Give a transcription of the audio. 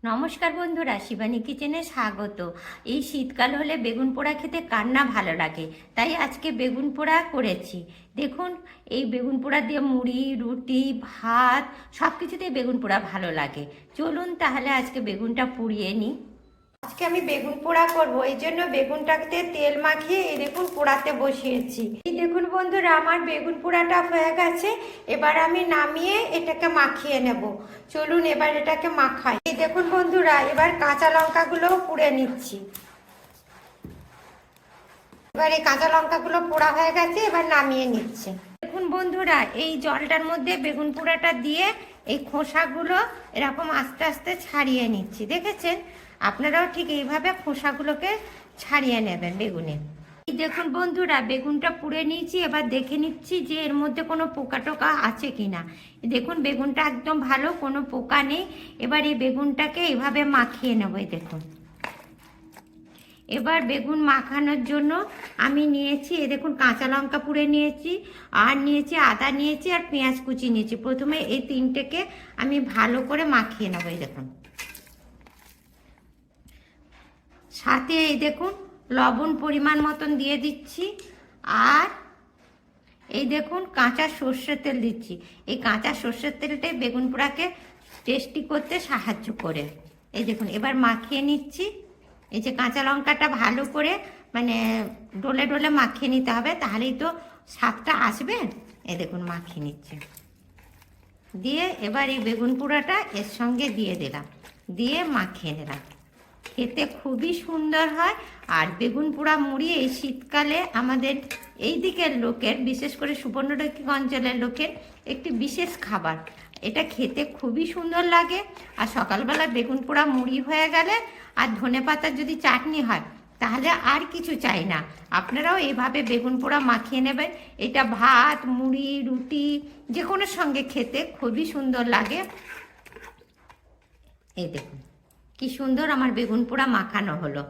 নমস্কার বন্ধুরা, শিবানী কিচেনে স্বাগত। এই শীতকাল হলে বেগুন পোড়া খেতে কার না ভালো লাগে, তাই আজকে বেগুন পোড়া করেছি। দেখুন, এই বেগুন পোড়া দিয়ে মুড়ি, রুটি, ভাত সব কিছুতেই বেগুন পোড়া ভালো লাগে। চলুন তাহলে আজকে বেগুনটা পুড়িয়ে নিই। আজকে আমি বেগুন পোড়া করব, এই জন্য বেগুনটাতে তেল মাখিয়ে এই দেখুন পোড়াতে বসিয়েছি। এই দেখুন বন্ধুরা, আমার বেগুন পোড়াটা হয়ে গেছে। এবার আমি নামিয়ে এটাকে মাখিয়ে নেব। চলুন এবার এটাকে মাখাই। এই দেখুন বন্ধুরা, এবার কাঁচা লঙ্কাগুলো পুড়ে নিচ্ছি। এবার এই কাঁচা লঙ্কাগুলো পোড়া হয়ে গেছে, এবার নামিয়ে নিচ্ছে। দেখুন বন্ধুরা, এই জলটার মধ্যে বেগুন পোড়াটা দিয়ে এই খোসাগুলো এরকম আস্তে আস্তে ছাড়িয়ে নিচ্ছি। দেখেছেন? আপনারাও ঠিক এইভাবে খোসাগুলোকে ছাড়িয়ে নেবেন বেগুনে। এই দেখুন বন্ধুরা, বেগুনটা পুড়ে নিয়েছি। এবার দেখে নিচ্ছি যে এর মধ্যে কোনো পোকা টোকা আছে কিনা। দেখুন বেগুনটা একদম ভালো, কোনো পোকা নেই। এবার এই বেগুনটাকে এইভাবে মাখিয়ে নেব। এই দেখুন, এবার বেগুন মাখানোর জন্য আমি নিয়েছি, এই দেখুন কাঁচা লঙ্কা পুড়ে নিয়েছি, আর নিয়েছি আদা নিয়েছি, আর পেঁয়াজ কুচি নিয়েছি। প্রথমে এই তিনটেকে আমি ভালো করে মাখিয়ে নেব। এই দেখুন, সাথে এই দেখুন লবণ পরিমাণ মতন দিয়ে দিচ্ছি, আর এই দেখুন কাঁচা সর্ষের তেল দিচ্ছি। এই কাঁচা সর্ষের তেলটাই বেগুন পোড়াকে টেস্টি করতে সাহায্য করে। এই দেখুন, এবার মাখিয়ে নিচ্ছি। এই যে কাঁচা লঙ্কাটা ভালো করে ডলে ডলে মাখিয়ে নিতে হবে, তাহলেই তো স্বাদটা আসবে। এই দেখুন মাখিয়ে নিচ্ছি, দিয়ে এবার এই বেগুন পোড়াটা এর সঙ্গে দিয়ে দিলাম, দিয়ে মাখিয়ে নিলাম। খেতে খুবই সুন্দর হয়। আর বেগুন পোড়া মুড়ি এই শীতকালে আমাদের এই দিকের লোকের, বিশেষ করে সুবর্ণরেখা অঞ্চলের লোকের একটি বিশেষ খাবার। এটা খেতে খুবই সুন্দর লাগে। আর সকালবেলা বেগুন পোড়া মুড়ি হয়ে গেলে আর ধনেপাতার যদি চাটনি হয়, তাহলে আর কিছু চাই না। আপনারাও এইভাবে বেগুন পোড়া মাখিয়ে নেবেন। এটা ভাত, মুড়ি, রুটি যে কোনো সঙ্গে খেতে খুবই সুন্দর লাগে। এই দেখুন কি সুন্দর আমার বেগুন পোড়া মাখানো হলো।